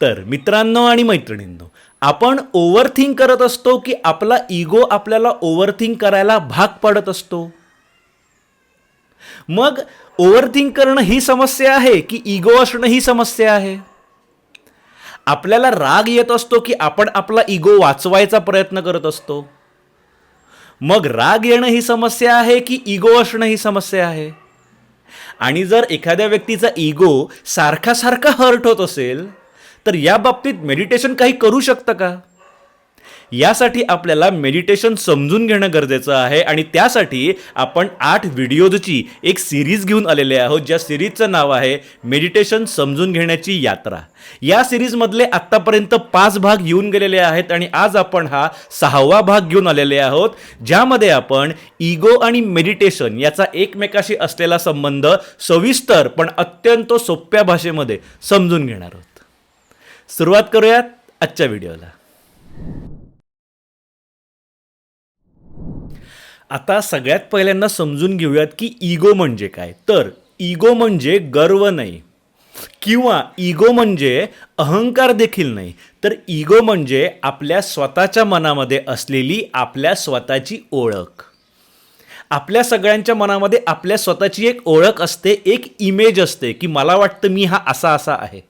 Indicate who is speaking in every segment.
Speaker 1: तर मित्रांनो आणि मैत्रिणींनो, आपण ओव्हरथिंक करत असतो की आपला इगो आपल्याला ओव्हरथिंक करायला भाग पाडत असतो. मग ओव्हरथिंक करणं ही समस्या आहे की इगो असणं ही समस्या आहे? आपल्याला राग येत असतो की आपण आपला इगो वाचवायचा प्रयत्न करत असतो. मग राग येणं ही समस्या आहे की इगो असणं ही समस्या आहे? आणि जर एखाद्या व्यक्तीचा इगो सारखा सारखा हर्ट होत असेल तर या बाबतीत मेडिटेशन काही करू शकतं का? यासाठी आपल्याला मेडिटेशन समजून घेणं गरजेचं आहे आणि त्यासाठी आपण 8 व्हिडिओजची एक सिरीज घेऊन आलेले आहोत, ज्या सिरीजचं नाव आहे मेडिटेशन समजून घेण्याची यात्रा. या सिरीजमधले आत्तापर्यंत 5 भाग येऊन गेलेले आहेत आणि आज आपण हा 6वा भाग घेऊन आलेले आहोत, ज्यामध्ये आपण इगो आणि मेडिटेशन याचा एकमेकाशी असलेला संबंध सविस्तर पण अत्यंत सोप्या भाषेमध्ये समजून घेणार आहोत. सुरुवात करूयात आजच्या व्हिडिओला. आता सगळ्यात पहिल्यांदा समजून घेऊयात की इगो म्हणजे काय. तर इगो म्हणजे गर्व नाही किंवा इगो म्हणजे अहंकार देखील नाही, तर इगो म्हणजे आपल्या स्वतःच्या मनामध्ये असलेली आपल्या स्वतःची ओळख. आपल्या सगळ्यांच्या मनामध्ये आपल्या स्वतःची एक ओळख असते, एक इमेज असते की मला वाटतं मी हा असा असा आहे.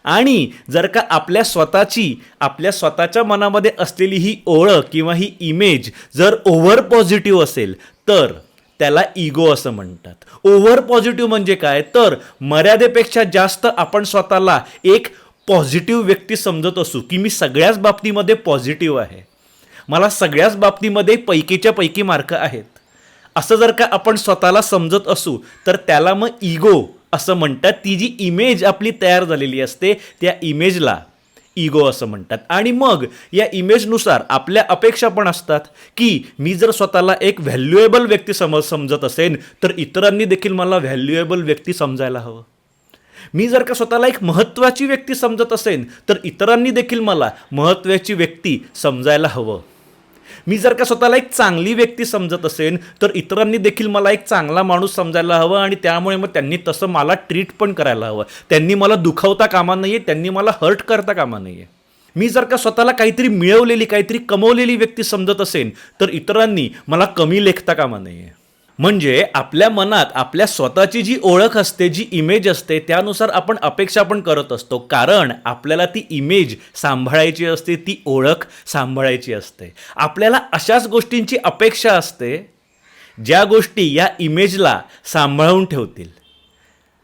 Speaker 1: आणि जर का आपल्या स्वतःच्या मनामध्ये असलेली ही ओळख किंवा ही इमेज जर ओव्हर पॉझिटिव्ह असेल तर त्याला इगो असं म्हणतात. ओव्हर पॉझिटिव्ह म्हणजे काय, तर मर्यादेपेक्षा जास्त आपण स्वतःला एक पॉझिटिव्ह व्यक्ती समजत असू की मी सगळ्याच बाबतीमध्ये पॉझिटिव्ह आहे, मला सगळ्याच बाबतीमध्ये पैकीच्या पैकी मार्क आहेत, असं जर का आपण स्वतःला समजत असू तर त्याला मग इगो असं म्हणतात. ती जी इमेज आपली तयार झालेली असते त्या इमेजला इगो असं म्हणतात. आणि मग या इमेजनुसार आपल्या अपेक्षा पण असतात की मी जर स्वतःला एक व्हॅल्युएबल व्यक्ती समजत असेल तर इतरांनी देखील मला व्हॅल्युएबल व्यक्ती समजायला हवं. मी जर का स्वतःला एक महत्त्वाची व्यक्ती समजत असेल तर इतरांनी देखील मला महत्त्वाची व्यक्ती समजायला हवं. मी जर का स्वतःला एक चांगली व्यक्ती समजत असेल तर इतरांनी देखील मला एक चांगला माणूस समजायला हवं आणि त्यामुळे मग त्यांनी तसं मला ट्रीट पण करायला हवं. त्यांनी मला दुखावता कामा नये, त्यांनी मला हर्ट करता कामा नये. मी जर का स्वतःला काहीतरी मिळवलेली, काहीतरी कमवलेली व्यक्ती समजत असेल तर इतरांनी मला कमी लेखता कामा नये. म्हणजे आपल्या मनात आपल्या स्वतःची जी ओळख असते, जी इमेज असते, त्यानुसार आपण अपेक्षा पण करत असतो, कारण आपल्याला ती इमेज सांभाळायची असते, ती ओळख सांभाळायची असते. आपल्याला अशाच गोष्टींची अपेक्षा असते ज्या गोष्टी या इमेजला सांभाळून ठेवतील.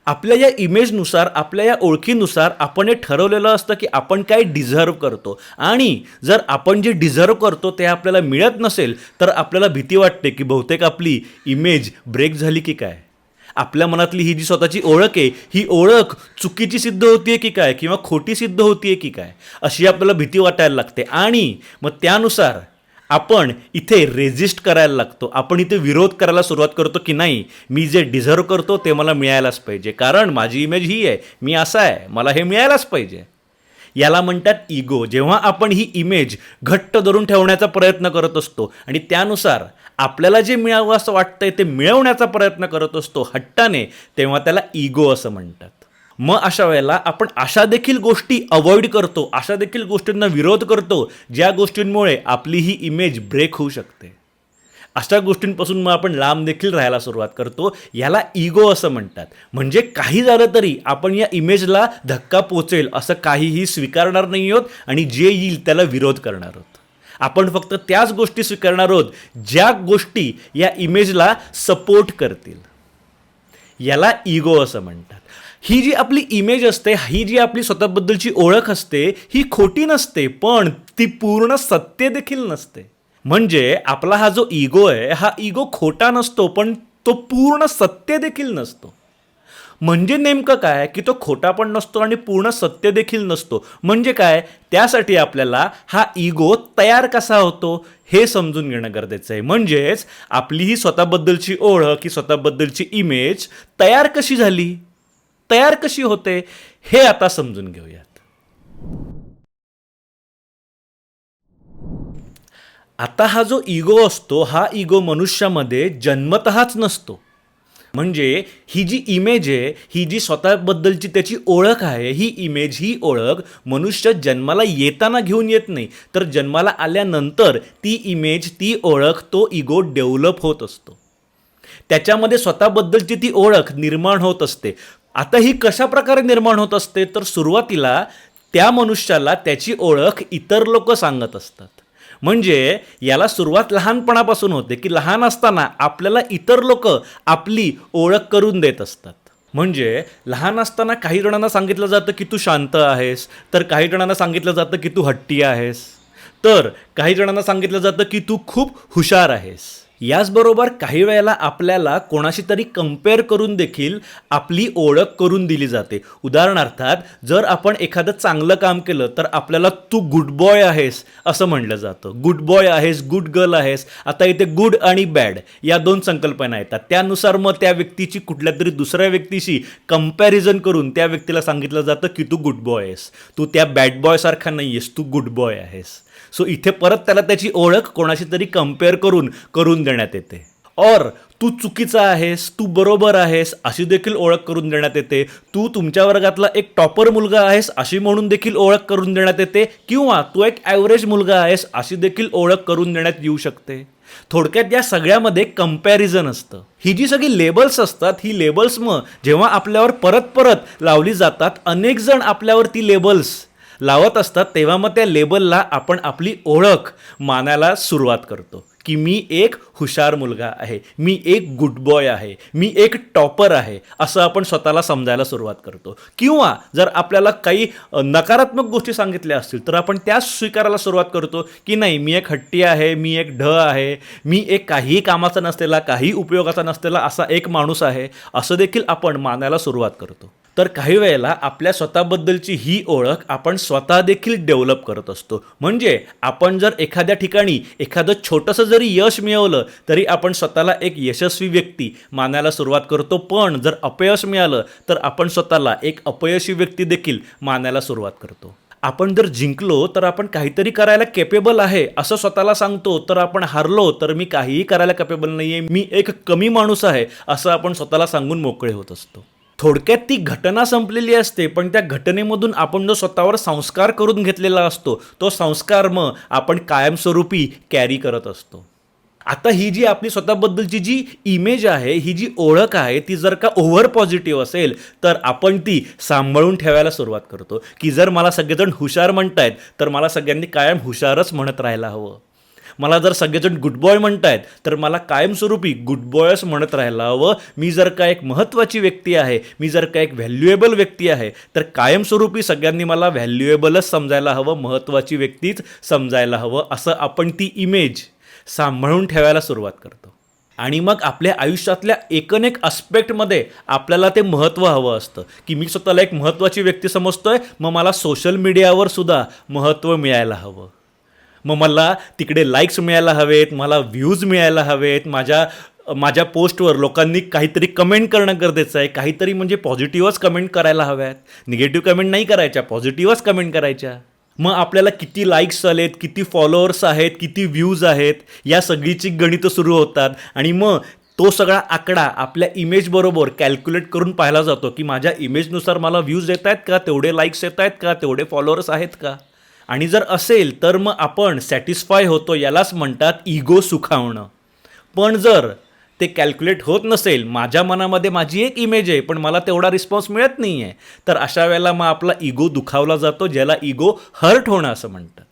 Speaker 1: आपल्या या इमेजनुसार, आपल्या या ओळखीनुसार आपण हे ठरवलेलं असतं की आपण काय डिझर्व करतो. आणि जर आपण जे डिझर्व करतो ते आपल्याला मिळत नसेल तर आपल्याला भीती वाटते की बहुतेक आपली इमेज ब्रेक झाली की काय, आपल्या मनातली ही जी स्वतःची ओळख आहे ही ओळख चुकीची सिद्ध होतीये की काय, किंवा खोटी सिद्ध होतीये की काय, अशी आपल्याला भीती वाटायला लागते. आणि मग त्यानुसार आपण इथे रेजिस्ट करायला लागतो, आपण इथे विरोध करायला सुरुवात करतो की नाही, मी जे डिझर्व करतो ते मला मिळायलाच पाहिजे, कारण माझी इमेज ही आहे, मी असा आहे, मला हे मिळायलाच पाहिजे. याला म्हणतात इगो. जेव्हा आपण ही इमेज घट्ट धरून ठेवण्याचा प्रयत्न करत असतो आणि त्यानुसार आपल्याला जे मिळावं असं वाटतंय ते मिळवण्याचा प्रयत्न करत असतो हट्टाने, तेव्हा त्याला इगो असं म्हणतात. मग अशा वेळेला आपण अशा देखील गोष्टी अवॉइड करतो, अशा देखील गोष्टींना विरोध करतो ज्या गोष्टींमुळे आपली ही इमेज ब्रेक होऊ शकते. अशा गोष्टींपासून मग आपण लांब देखील राहायला सुरुवात करतो. याला इगो असं म्हणतात. म्हणजे काही झालं तरी आपण या इमेजला धक्का पोचेल असं काहीही स्वीकारणार नाही आहोत आणि जे येईल त्याला विरोध करणार आहोत. आपण फक्त त्याच गोष्टी स्वीकारणार आहोत ज्या गोष्टी या इमेजला सपोर्ट करतील. याला इगो असं म्हणतात. ही जी आपली इमेज असते, ही जी आपली स्वतःबद्दलची ओळख असते, ही खोटी नसते, पण ती पूर्ण सत्य देखील नसते. म्हणजे आपला हा जो इगो आहे, हा इगो खोटा नसतो, पण तो पूर्ण सत्य देखील नसतो. म्हणजे नेमकं काय की तो खोटा पण नसतो आणि पूर्ण सत्य देखील नसतो. म्हणजे काय, त्यासाठी आपल्याला हा इगो तयार कसा होतो हे समजून घेणं गरजेचं आहे. म्हणजेच आपली ही स्वतःबद्दलची ओळख, ही स्वतःबद्दलची इमेज तयार कशी झाली, तयार कशी होते, हे आता समजून घेऊयात. आता हा जो इगो असतो, हा इगो मनुष्यामध्ये जन्मतःच नसतो. म्हणजे ही जी इमेज आहे, ही जी स्वतःबद्दलची त्याची ओळख आहे, ही इमेज, ही ओळख मनुष्य जन्माला येताना घेऊन येत नाही, तर जन्माला आल्यानंतर ती इमेज, ती ओळख, तो इगो डेव्हलप होत असतो. त्याच्यामध्ये स्वतःबद्दलची ती ओळख निर्माण होत असते. आता ही कशा प्रकारे निर्माण होत असते, तर सुरुवातीला त्या मनुष्याला त्याची ओळख इतर लोक सांगत असतात. म्हणजे याला सुरुवात लहानपणापासून होते, की लहान असताना आपल्याला इतर लोक आपली ओळख करून देत असतात. म्हणजे लहान असताना काही जणांना सांगितलं जातं की तू शांत आहेस, तर काही जणांना सांगितलं जातं की तू हट्टी आहेस, तर काही जणांना सांगितलं जातं की तू खूप हुशार आहेस. याचबरोबर काही वेळेला आपल्याला कोणाशी तरी कम्पेअर करून देखील आपली ओळख करून दिली जाते. उदाहरणार्थात जर आपण एखादं चांगलं काम केलं तर आपल्याला तू गुड बॉय आहेस असं म्हणलं जातं. गुड बॉय आहेस, गुड गर्ल आहेस. आता इथे गुड आणि बॅड या दोन संकल्पना येतात. त्यानुसार मग त्या व्यक्तीची कुठल्या तरी दुसऱ्या व्यक्तीशी कम्पॅरिझन करून त्या व्यक्तीला सांगितलं जातं की तू गुड बॉय आहेस, तू त्या बॅड बॉयसारखा नाही आहेस, तू गुड बॉय आहेस. सो इथे परत त्याला त्याची ओळख कोणाशी तरी कम्पेअर करून देण्यात येते. और तू चुकीचा आहेस, तू बरोबर आहेस अशी देखील ओळख करून देण्यात येते. तू तुमच्या वर्गातला एक टॉपर मुलगा आहेस अशी म्हणून देखील ओळख करून देण्यात येते, किंवा तू एक ॲव्हरेज मुलगा आहेस अशी देखील ओळख करून देण्यात येऊ शकते. थोडक्यात या सगळ्यामध्ये कम्पॅरिझन असतं. ही जी सगळी लेबल्स असतात, ही लेबल्स मग जेव्हा आपल्यावर परत परत लावली जातात, अनेक जण आपल्यावर ती लेबल्स लावत असतात, तेव्हा मग त्या लेबलला आपण आपली ओळख मानायला सुरुवात करतो, की मी एक हुशार मुलगा आहे, मी एक गुड बॉय आहे, मी एक टॉपर आहे, असं आपण स्वतःला समजायला सुरुवात करतो. किंवा जर आपल्याला काही नकारात्मक गोष्टी सांगितल्या असतील तर आपण त्या स्वीकारायला सुरुवात करतो, की नाही मी एक हट्टी आहे, मी एक ढ आहे, मी एक काहीही कामाचा नसलेला, काही उपयोगाचा नसलेला असा एक माणूस आहे, असं देखील आपण मानायला सुरुवात करतो. तर काही वेळेला आपल्या स्वतःबद्दलची ही ओळख आपण स्वतः देखील डेव्हलप करत असतो. म्हणजे आपण जर एखाद्या ठिकाणी एखादं छोटंसं जरी यश मिळवलं तरी आपण स्वतःला एक यशस्वी व्यक्ती मानायला सुरुवात करतो. पण जर अपयश मिळालं तर आपण स्वतःला एक अपयशी व्यक्ती देखील मानायला सुरुवात करतो. आपण जर जिंकलो तर आपण काहीतरी करायला केपेबल आहे असं स्वतःला सांगतो, तर आपण हारलो तर मी काहीही करायला केपेबल नाही आहे, मी एक कमी माणूस आहे असं आपण स्वतःला सांगून मोकळे होत असतो. थोडक्यात ती घटना संपलेली असते, पण त्या घटनेमधून आपण जो स्वतःवर संस्कार करून घेतलेला असतो, तो संस्कार मग आपण कायमस्वरूपी कॅरी करत असतो. आता ही जी आपली स्वतःबद्दलची जी इमेज आहे, ही जी ओळख आहे, ती जर का ओव्हर पॉझिटिव्ह असेल तर आपण ती सांभाळून ठेवायला सुरुवात करतो, की जर मला सगळेजण हुशार म्हणतायत तर मला सगळ्यांनी कायम हुशारच म्हणत राहायला हवं. मला जर सगळेजण गुड बॉय म्हणतायत तर मला कायमस्वरूपी गुड बॉयच म्हणत राहायला हवं. मी जर का एक महत्त्वाची व्यक्ती आहे, मी जर का एक व्हॅल्युएबल व्यक्ती आहे, तर कायमस्वरूपी सगळ्यांनी मला व्हॅल्युएबलच समजायला हवं, महत्त्वाची व्यक्तीच समजायला हवं, असं आपण ती इमेज सांभाळून ठेवायला सुरुवात करतो. आणि मग आपल्या आयुष्यातल्या एकनेक अस्पेक्टमध्ये आपल्याला ते महत्त्व हवं असतं, की मी स्वतःला एक महत्त्वाची व्यक्ती समजतोय, मग मला सोशल मीडियावर सुद्धा महत्त्व मिळायला हवं. मग मला तिकडे लाईक्स मिळायला हवेत, मला व्ह्यूज मिळायला हवेत, माझ्या पोस्टवर लोकांनी काहीतरी कमेंट करणं गरजेचं आहे, काहीतरी म्हणजे पॉझिटिव्हच कमेंट करायला हव्यात, निगेटिव्ह कमेंट नाही करायच्या, पॉझिटिव्हच कमेंट करायच्या. मग आपल्याला किती लाईक्स आलेत, किती फॉलोअर्स आहेत, किती व्ह्यूज आहेत, या सगळीची गणितं सुरू होतात. आणि मग तो सगळा आकडा आपल्या इमेजबरोबर कॅल्क्युलेट करून पाहिला जातो, की माझ्या इमेजनुसार मला व्ह्यूज येत आहेत का, तेवढे लाईक्स येत आहेत का, तेवढे फॉलोअर्स आहेत का. आणि जर असेल तर मग आपण सॅटिस्फाय होतो, यालाच म्हणतात इगो सुखावणं. पण जर ते कॅल्क्युलेट होत नसेल, माझ्या मनामध्ये माझी एक इमेज आहे पण मला तेवढा रिस्पॉन्स मिळत नाही आहे, तर अशा वेळेला मग आपला इगो दुखावला जातो, ज्याला इगो हर्ट होणं असं म्हणतात.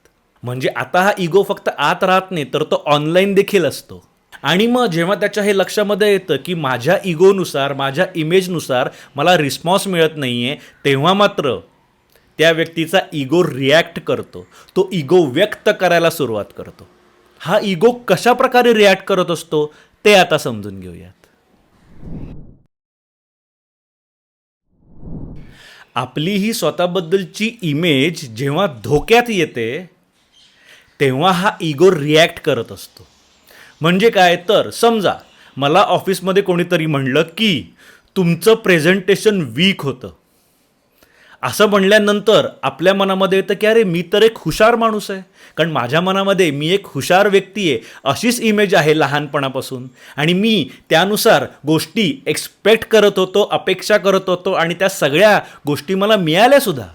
Speaker 1: म्हणजे आता हा इगो फक्त आत राहत नाही, तर तो ऑनलाईन देखील असतो. आणि मग जेव्हा त्याच्या हे लक्षामध्ये येतं की माझ्या इगोनुसार, माझ्या इमेजनुसार मला रिस्पॉन्स मिळत नाही आहे, तेव्हा मात्र त्या व्यक्तीचा इगो रिॲक्ट करतो, तो इगो व्यक्त करायला सुरुवात करतो. हा इगो कशा प्रकारे रिॲक्ट करत असतो ते आता समजून घेऊयात. आपली ही स्वतःबद्दलची इमेज जेव्हा धोक्यात येते तेव्हा हा इगो रिॲक्ट करत असतो. म्हणजे काय, तर समजा मला ऑफिसमध्ये कोणीतरी म्हणलं की तुमचं प्रेझेंटेशन वीक होतं. असं म्हणल्यानंतर आपल्या मनामध्ये येतं की अरे मी तर एक हुशार माणूस आहे, कारण माझ्या मनामध्ये मी एक हुशार व्यक्ती आहे अशीच इमेज आहे लहानपणापासून, आणि मी त्यानुसार गोष्टी एक्सपेक्ट करत होतो, अपेक्षा करत होतो, आणि त्या सगळ्या गोष्टी मला मिळाल्यासुद्धा,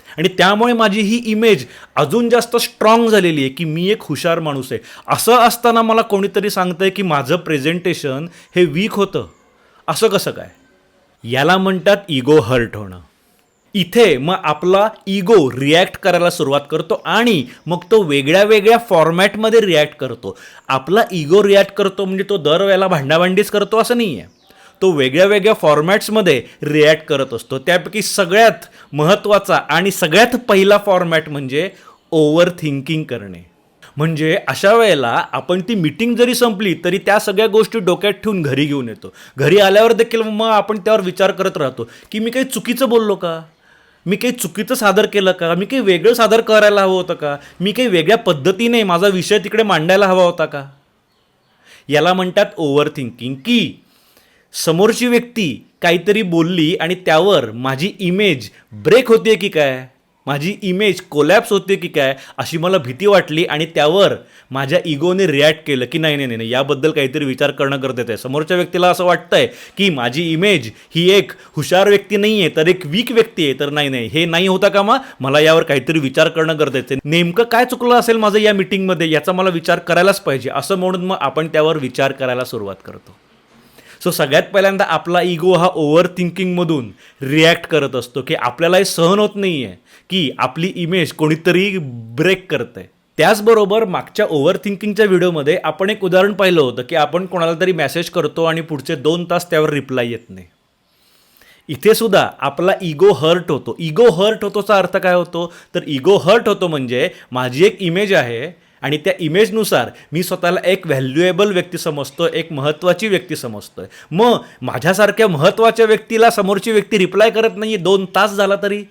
Speaker 1: आणि त्यामुळे माझी ही इमेज अजून जास्त स्ट्रॉंग झालेली आहे की मी एक हुशार माणूस आहे. असं असताना मला कोणीतरी सांगतंय की माझं प्रेझेंटेशन हे वीक होतं, असं कसं काय? याला म्हणतात इगो हर्ट होणं. इथे मग आपला इगो रिॲक्ट करायला सुरुवात करतो आणि मग तो वेगळ्या वेगळ्या फॉर्मॅटमध्ये रिॲक्ट करतो. आपला इगो रिॲक्ट करतो म्हणजे तो दरवेळेला भांडाभांडीच करतो असं नाही आहे, तो वेगळ्या वेगळ्या फॉर्मॅट्समध्ये रिॲक्ट करत असतो. त्यापैकी सगळ्यात महत्त्वाचा आणि सगळ्यात पहिला फॉर्मॅट म्हणजे ओव्हर थिंकिंग करणे. म्हणजे अशा वेळेला आपण ती मीटिंग जरी संपली तरी त्या सगळ्या गोष्टी डोक्यात ठेवून घरी घेऊन येतो. घरी आल्यावर देखील मग आपण त्यावर विचार करत राहतो की मी काही चुकीचं बोललो का, मी काही चुकीचं सादर केलं का, मी काही वेगळं सादर करायला हवं होतं का, मी काही वेगळ्या पद्धतीने माझा विषय तिकडे मांडायला हवा होता का. याला म्हणतात ओव्हर थिंकिंग. की समोरची व्यक्ती काहीतरी बोलली आणि त्यावर माझी इमेज ब्रेक होते की काय, माझी इमेज कोलॅप्स होते की काय, अशी मला भीती वाटली आणि त्यावर माझ्या इगोने रिॲक्ट केलं की नाही नाही नाही, याबद्दल काहीतरी विचार करणं गरजेचं आहे. समोरच्या व्यक्तीला असं वाटतंय की माझी इमेज ही एक हुशार व्यक्ती नाही आहे तर एक वीक व्यक्ती आहे, तर नाही नाही, हे नाही होता का, मग मला यावर काहीतरी विचार करणं गरजेचं आहे. नेमकं काय चुकलं असेल माझं या मीटिंगमध्ये याचा मला विचार करायलाच पाहिजे, असं म्हणून मग आपण त्यावर विचार करायला सुरुवात करतो. सो सगळ्यात पहिल्यांदा आपला इगो हा ओव्हर थिंकिंगमधून रिॲक्ट करत असतो की आपल्याला हे सहन होत नाही आहे की आपली इमेज कोणीतरी ब्रेक करतंय. त्याचबरोबर मागच्या ओव्हर थिंकिंगच्या व्हिडिओमध्ये आपण एक उदाहरण पाहिलं होतं की आपण कोणाला तरी मेसेज करतो आणि पुढचे 2 तास त्यावर रिप्लाय येत नाही. इथे सुद्धा आपला इगो हर्ट होतो. इगो हर्ट होतोचा अर्थ काय होतो, तर इगो हर्ट होतो म्हणजे माझी एक इमेज आहे आणि त्या इमेजनुसार मी स्वतःला एक व्हॅल्युएबल व्यक्ती समजतो, एक महत्त्वाची व्यक्ती समजतोय. मग माझ्यासारख्या महत्त्वाच्या व्यक्तीला समोरची व्यक्ती रिप्लाय करत नाही आहे 2 तास झाला तरी,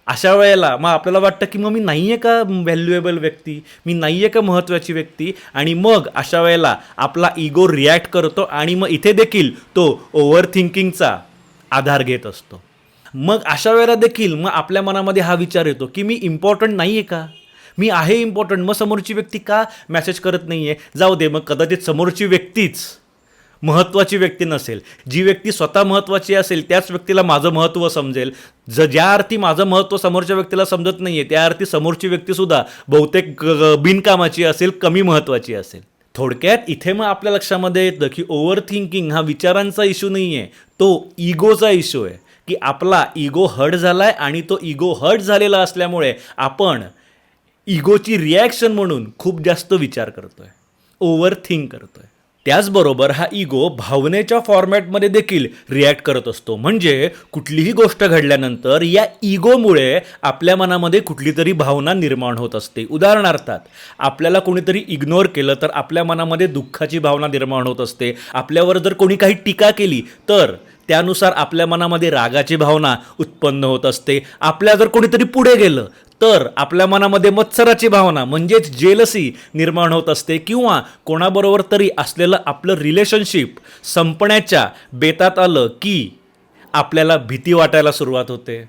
Speaker 1: अशा वेळेला मग आपल्याला वाटतं की मग मी नाही आहे का व्हॅल्युएबल व्यक्ती, मी नाही आहे का महत्त्वाची व्यक्ती, आणि मग अशा वेळेला आपला इगो रिॲक्ट करतो आणि मग इथे देखील तो ओव्हर थिंकिंगचा आधार घेत असतो. मग अशा वेळेला देखील मग आपल्या मनामध्ये हा विचार येतो की मी इम्पॉर्टंट नाही आहे का, मी आहे इम्पॉर्टंट, मग समोरची व्यक्ती का मेसेज करत नाही आहे. जाऊ दे, मग कदाचित समोरची व्यक्तीच महत्त्वाची व्यक्ती नसेल. जी व्यक्ती स्वतः महत्त्वाची असेल त्याच व्यक्तीला माझं महत्त्व समजेल. ज्या अर्थी माझं महत्त्व समोरच्या व्यक्तीला समजत नाही आहे त्या अर्थी समोरची व्यक्तीसुद्धा बहुतेक बिनकामाची असेल, कमी महत्त्वाची असेल. थोडक्यात इथे मग आपल्या लक्षामध्ये येतं की ओव्हर थिंकिंग हा विचारांचा इश्यू नाही आहे, तो इगोचा इश्यू आहे. की आपला इगो हर्ट झाला आहे आणि तो इगो हर्ट झालेला असल्यामुळे आपण इगोची रिॲक्शन म्हणून खूप जास्त विचार करतोय, ओव्हर थिंक करतोय. त्याचबरोबर हा इगो भावनेच्या फॉर्मॅटमध्ये देखील रिॲक्ट करत असतो. म्हणजे कुठलीही गोष्ट घडल्यानंतर या इगोमुळे आपल्या मनामध्ये कुठली तरी भावना निर्माण होत असते. उदाहरणार्थ आपल्याला कोणीतरी इग्नोर केलं तर आपल्या मनामध्ये दुःखाची भावना निर्माण होत असते. आपल्यावर जर कोणी काही टीका केली तर त्यानुसार आपल्या मनामध्ये रागाची भावना उत्पन्न होत असते. आपल्या जर कोणीतरी पुढे गेलं तर आपल्या मनामध्ये मत्सराची भावना म्हणजेच जेलसी निर्माण होत असते, किंवा कोणाबरोबर तरी असलेलं आपलं रिलेशनशिप संपण्याच्या बेतात आलं की आपल्याला भीती वाटायला सुरुवात होते.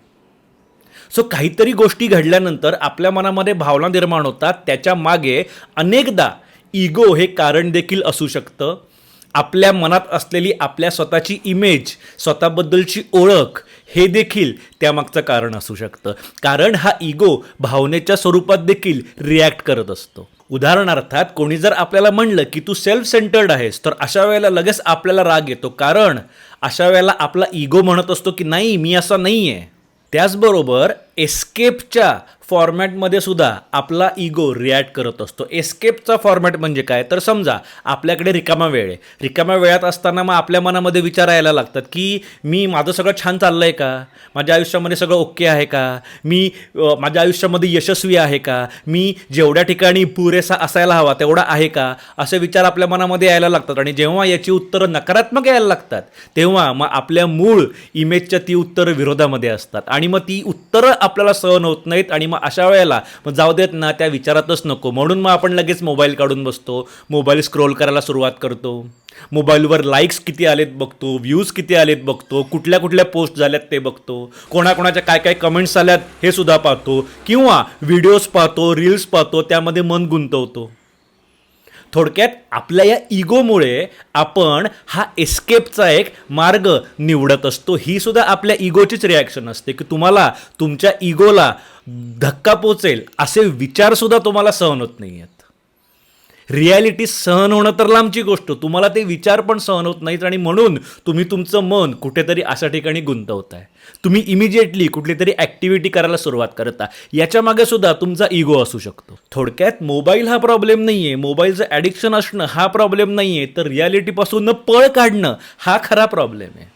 Speaker 1: सो काहीतरी गोष्टी घडल्यानंतर आपल्या मनामध्ये भावना निर्माण होतात. त्याच्या मागे अनेकदा इगो हे कारण देखील असू शकतं. आपल्या मनात असलेली आपल्या स्वतःची इमेज, स्वतःबद्दलची ओळख हे देखील त्यामागचं कारण असू शकतं. कारण हा इगो भावनेच्या स्वरूपात देखील रिॲक्ट करत असतो. उदाहरणार्थात कोणी जर आपल्याला म्हणलं की तू सेल्फ सेंटर्ड आहेस तर अशा वेळेला लगेच आपल्याला राग येतो, कारण अशा वेळेला आपला इगो म्हणत असतो की नाही, मी असा नाही आहे. त्याचबरोबर एस्केपच्या फॉर्मॅटमध्ये सुद्धा आपला इगो रिॲक्ट करत असतो. एस्केपचा फॉर्मॅट म्हणजे काय, तर समजा आपल्याकडे रिकामा वेळ आहे. रिकाम्या वेळात असताना मग आपल्या मनामध्ये विचार यायला लागतात की मी माझं सगळं छान चाललं आहे का, माझ्या आयुष्यामध्ये सगळं ओके आहे का, मी माझ्या आयुष्यामध्ये यशस्वी आहे का, मी जेवढ्या ठिकाणी पुरेसा असायला हवा तेवढा आहे का, असे विचार आपल्या मनामध्ये यायला लागतात. आणि जेव्हा याची उत्तरं नकारात्मक यायला लागतात तेव्हा मग आपल्या मूळ इमेजच्या ती उत्तरं विरोधामध्ये असतात आणि मग ती उत्तरं आपल्याला सहन होत नाहीत आणि मग अशा वेळेला मग जाऊ देत ना, त्या विचारातच नको म्हणून मग आपण लगेच मोबाईल काढून बसतो, मोबाईल स्क्रोल करायला सुरुवात करतो, मोबाईलवर लाईक्स किती आलेत बघतो, व्ह्यूज किती आलेत बघतो, कुठल्या कुठल्या पोस्ट झाल्यात ते बघतो, कोणाकोणाच्या काय काय कमेंट्स आल्यात हे सुद्धा पाहतो, किंवा व्हिडिओज पाहतो, रील्स पाहतो, त्यामध्ये मन गुंतवतो. थोडक्यात आपल्या या इगोमुळे आपण हा एस्केपचा एक मार्ग निवडत असतो. ही सुद्धा आपल्या इगोचीच रिॲक्शन असते की तुम्हाला तुमच्या इगोला धक्का पोचेल असे विचारसुद्धा तुम्हाला सहन होत नाही आहेत. रिॲलिटी सहन होणं तर लांबची गोष्ट, तुम्हाला ते विचार पण सहन होत नाहीत आणि म्हणून तुम्ही तुमचं मन कुठेतरी अशा ठिकाणी गुंतवताय. तुम्ही इमिजिएटली कुठली तरी ॲक्टिव्हिटी करायला सुरुवात करता. याच्या मागे सुद्धा तुमचा इगो असू शकतो. थोडक्यात मोबाईल हा प्रॉब्लेम नाही आहे, मोबाईलचं ॲडिक्शन असणं हा प्रॉब्लेम नाही आहे, तर रिॲलिटीपासून पळ काढणं हा खरा प्रॉब्लेम आहे.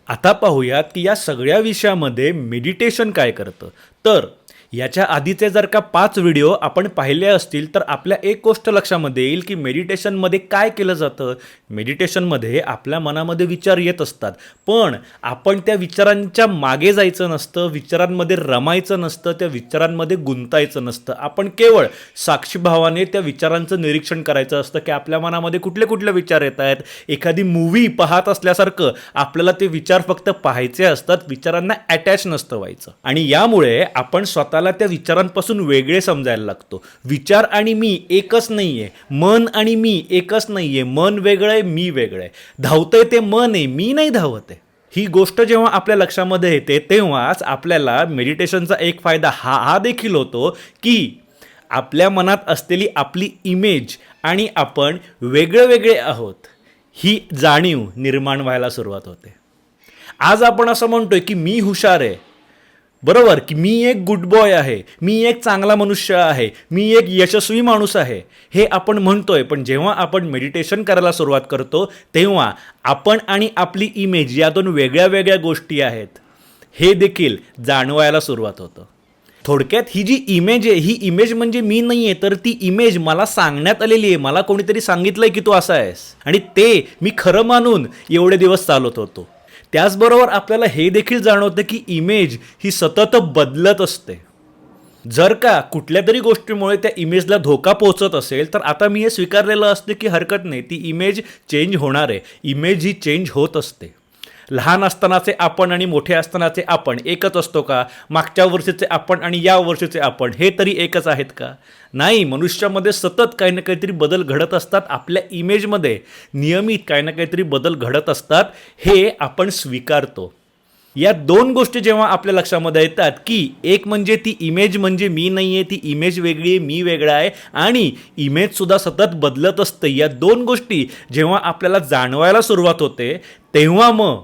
Speaker 1: आता पाहूयात की या सगळ्या विषयामध्ये मेडिटेशन काय करतं. तर याच्या आधीचे जर का 5 व्हिडिओ आपण पाहिले असतील तर आपल्या एक गोष्ट लक्षामध्ये येईल की मेडिटेशनमध्ये काय केलं जातं. मेडिटेशनमध्ये आपल्या मनामध्ये विचार येत असतात, पण आपण त्या विचारांच्या मागे जायचं नसतं, विचारांमध्ये रमायचं नसतं, त्या विचारांमध्ये गुंतायचं नसतं. आपण केवळ साक्षीभावाने त्या विचारांचं निरीक्षण करायचं असतं की आपल्या मनामध्ये कुठले कुठले विचार येत आहेत. एखादी मूव्ही पाहत असल्यासारखं आपल्याला ते विचार फक्त पाहायचे असतात, विचारांना अटॅच नसतं व्हायचं. आणि यामुळे आपण स्वतःला त्या विचारांपासून वेगळे समजायला लागतो. विचार आणि मी एकच नाहीये, मन आणि मी एकच नाहीये, मन वेगळं आहे, मी वेगळं आहे. धावतंय ते मन आहे, मी नाही धावत आहे. ही गोष्ट जेव्हा आपल्या लक्षामध्ये येते तेव्हाच आपल्याला मेडिटेशनचा एक फायदा हा देखील होतो की आपल्या मनात असलेली आपली इमेज आणि आपण वेगळे वेगळे आहोत ही जाणीव निर्माण व्हायला सुरुवात होते. आज आपण असं म्हणतोय की मी हुशार आहे, बरोबर, की मी एक गुड बॉय आहे, मी एक चांगला मनुष्य आहे, मी एक यशस्वी माणूस आहे, हे आपण म्हणतोय. पण जेव्हा आपण मेडिटेशन करायला सुरुवात करतो तेव्हा आपण आणि आपली इमेज या दोन वेगळ्या वेगळ्या गोष्टी आहेत हे देखील जाणवायला सुरुवात होतं. थोडक्यात ही जी इमेज आहे ही इमेज म्हणजे मी नाही आहे, तर ती इमेज मला सांगण्यात आलेली आहे. मला कोणीतरी सांगितलंय की तू असा आहेस आणि ते मी खरं मानून एवढे दिवस चालत होतो. त्याचबरोबर आपल्याला हे देखील जाणवतं की इमेज ही सतत बदलत असते. जर का कुठल्या तरी गोष्टीमुळे त्या इमेजला धोका पोहोचत असेल तर आता मी हे स्वीकारलेलं असते की हरकत नाही, ती इमेज चेंज होणार आहे. इमेज ही चेंज होत असते. लहान असतानाचे आपण आणि मोठे असतानाचे आपण एकच असतो का? मागच्या वर्षीचे आपण आणि या वर्षीचे आपण हे तरी एकच आहेत का? नाही, मनुष्यामध्ये सतत काही ना काहीतरी बदल घडत असतात. आपल्या इमेजमध्ये नियमित काही ना काहीतरी बदल घडत असतात, हे आपण स्वीकारतो. या दोन गोष्टी जेव्हा आपल्या लक्षामध्ये येतात की एक म्हणजे ती इमेज म्हणजे मी नाही आहे, ती इमेज वेगळी आहे, मी वेगळा आहे आणि इमेजसुद्धा सतत बदलत असते, या दोन गोष्टी जेव्हा आपल्याला जाणवायला सुरुवात होते तेव्हा मग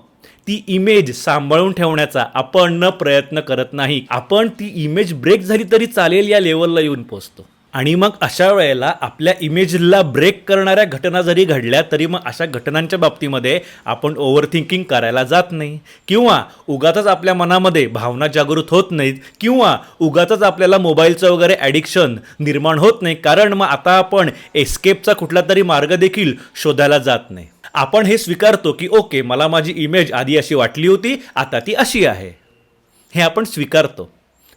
Speaker 1: ती इमेज सांभाळून ठेवण्याचा आपण प्रयत्न करत नाही. आपण ती इमेज ब्रेक झाली तरी चालेल या लेवलला येऊन पोचतो. आणि मग अशा वेळेला आपल्या इमेजला ब्रेक करणाऱ्या घटना जरी घडल्या तरी मग अशा घटनांच्या बाबतीमध्ये आपण ओव्हरथिंकिंग करायला जात नाही, किंवा उगाचच आपल्या मनामध्ये भावना जागृत होत नाहीत, किंवा उगाचच आपल्याला मोबाईलचं वगैरे ॲडिक्शन निर्माण होत नाही, कारण मग आता आपण एस्केपचा कुठला तरी मार्ग देखील शोधायला जात नाही. आपण हे स्वीकारतो की ओके, मला माझी इमेज आधी अशी वाटली होती, आता ती अशी आहे, हे आपण स्वीकारतो.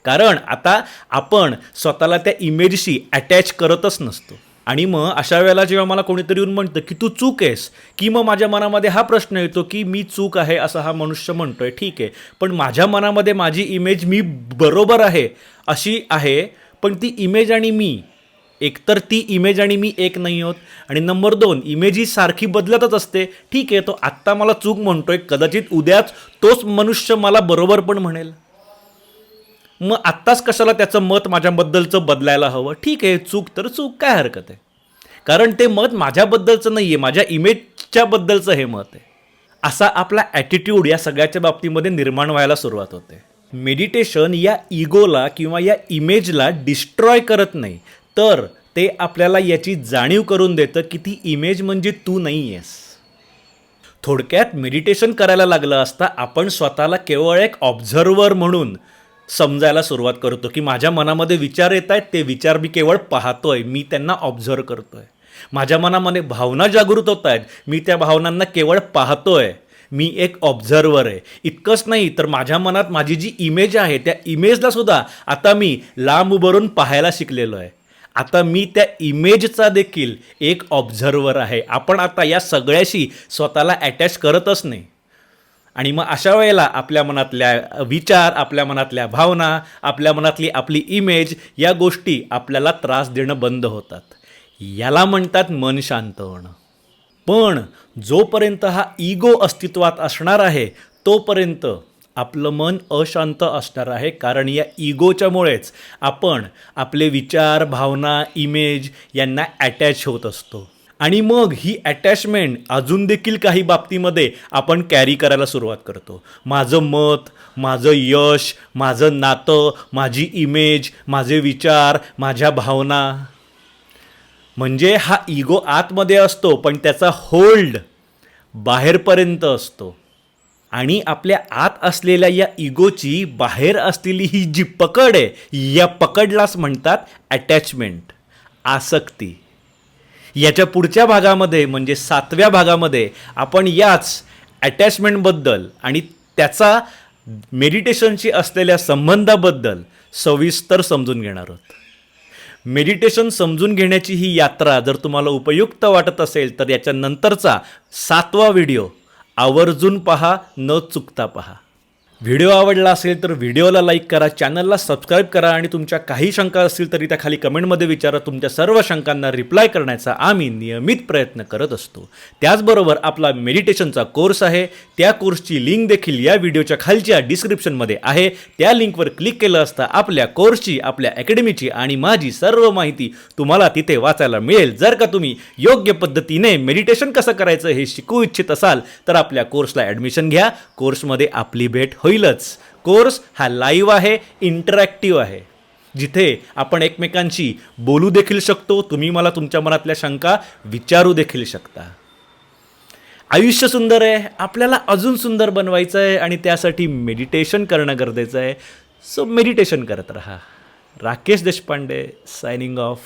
Speaker 1: कारण आता आपण स्वतःला त्या इमेजशी अटॅच करतच नसतो. आणि मग अशा वेळेला जेव्हा मला कोणीतरी येऊन म्हणतं की तू चूक आहेस, की मग माझ्या मनामध्ये हा प्रश्न येतो की मी चूक आहे असं हा मनुष्य म्हणतोय, ठीक आहे, पण माझ्या मनामध्ये माझी इमेज मी बरोबर आहे अशी आहे, पण ती इमेज आणि मी एकतर ती इमेज आणि मी एक नाही आहोत, आणि नंबर 2 इमेज ही सारखी बदलतच असते. ठीक आहे, तो आत्ता मला चूक म्हणतोय, कदाचित उद्याच तोच मनुष्य मला बरोबर पण म्हणेल. मग आत्ताच कशाला त्याचं मत माझ्याबद्दलचं बदलायला हवं? ठीक आहे, चूक तर चूक, काय हरकत आहे, कारण ते मत माझ्याबद्दलचं नाही आहे, माझ्या इमेजच्या बद्दलचं हे मत आहे. असा आपला ॲटिट्यूड या सगळ्याच्या बाबतीमध्ये निर्माण व्हायला सुरुवात होते. मेडिटेशन या इगोला किंवा या इमेजला डिस्ट्रॉय करत नाही, तर ते आपल्याला याची जाणीव करून देतं की ती इमेज म्हणजे तू नाही आहेस. थोडक्यात मेडिटेशन करायला लागलं असता आपण स्वतःला केवळ एक ऑब्झर्वर म्हणून समजायला सुरुवात करतो की माझ्या मनामध्ये विचार येत आहेत, ते विचार मी केवळ पाहतोय, मी त्यांना ऑब्झर्व करतोय. माझ्या मनामध्ये भावना जागृत होत आहेत, मी त्या भावनांना केवळ पाहतोय, मी एक ऑब्झर्वर आहे. इतकंच नाही तर माझ्या मनात माझी जी इमेज आहे त्या इमेजला सुद्धा आता मी लांब उभारून पाहायला शिकलेलो आहे. आता मी त्या इमेजचा देखील एक ऑब्झर्वर आहे. आपण आता या सगळ्याशी स्वतःला अटॅच करतच नाही. आणि मग अशा वेळेला आपल्या मनातल्या विचार, आपल्या मनातल्या भावना, आपल्या मनातली आपली इमेज या गोष्टी आपल्याला त्रास देणं बंद होतात. याला म्हणतात मन शांत होणं. पण जोपर्यंत हा इगो अस्तित्वात असणार आहे तोपर्यंत आपलं मन अशांत असणार आहे. कारण या इगोच्यामुळेच आपण आपले विचार, भावना, इमेज यांना अटॅच होत असतो. आणि मग ही अटॅचमेंट अजून देखील काही बाबतीमध्ये आपण कॅरी करायला सुरुवात करतो. माझं मत, माझं यश, माझं नातं, माझी इमेज, माझे विचार, माझ्या भावना. म्हणजे हा इगो आतमध्ये असतो पण त्याचा होल्ड बाहेरपर्यंत असतो. आणि आपल्या आत असलेल्या या इगोची बाहेर असलेली ही जी पकड आहे या पकडलाच म्हणतात अटॅचमेंट, आसक्ती. याच्या पुढच्या भागामध्ये म्हणजे 7व्या भागामध्ये आपण याच अटॅचमेंटबद्दल आणि त्याचा मेडिटेशनशी असलेल्या संबंधाबद्दल सविस्तर समजून घेणार आहोत. मेडिटेशन समजून घेण्याची ही यात्रा जर तुम्हाला उपयुक्त वाटत असेल तर याच्या नंतरचा 7वा व्हिडिओ आवर्जून पहा, न चुकता पहा. व्हिडिओ आवडला असेल तर व्हिडिओला लाईक करा, चॅनलला सबस्क्राईब करा आणि तुमच्या काही शंका असतील तरी त्या खाली कमेंटमध्ये विचारा. तुमच्या सर्व शंकांना रिप्लाय करण्याचा आम्ही नियमित प्रयत्न करत असतो. त्याचबरोबर आपला मेडिटेशनचा कोर्स आहे, त्या कोर्सची लिंक देखील या व्हिडिओच्या खालच्या डिस्क्रिप्शनमध्ये आहे. त्या लिंकवर क्लिक केलं असता आपल्या कोर्सची, आपल्या अकॅडमीची आणि माझी सर्व माहिती तुम्हाला तिथे वाचायला मिळेल. जर का तुम्ही योग्य पद्धतीने मेडिटेशन कसं करायचं हे शिकू इच्छित असाल तर आपल्या कोर्सला ॲडमिशन घ्या. कोर्समध्ये आपली भेट होईलच. कोर्स हा लाईव्ह आहे, इंटरॅक्टिव्ह आहे, जिथे आपण एकमेकांशी बोलू देखील शकतो. तुम्ही मला तुमच्या मनातल्या शंका विचारू देखील शकता. आयुष्य सुंदर आहे, आपल्याला अजून सुंदर बनवायचं आहे आणि त्यासाठी मेडिटेशन करणं गरजेचं आहे. सो मेडिटेशन करत रहा. Rakesh Deshpande signing off.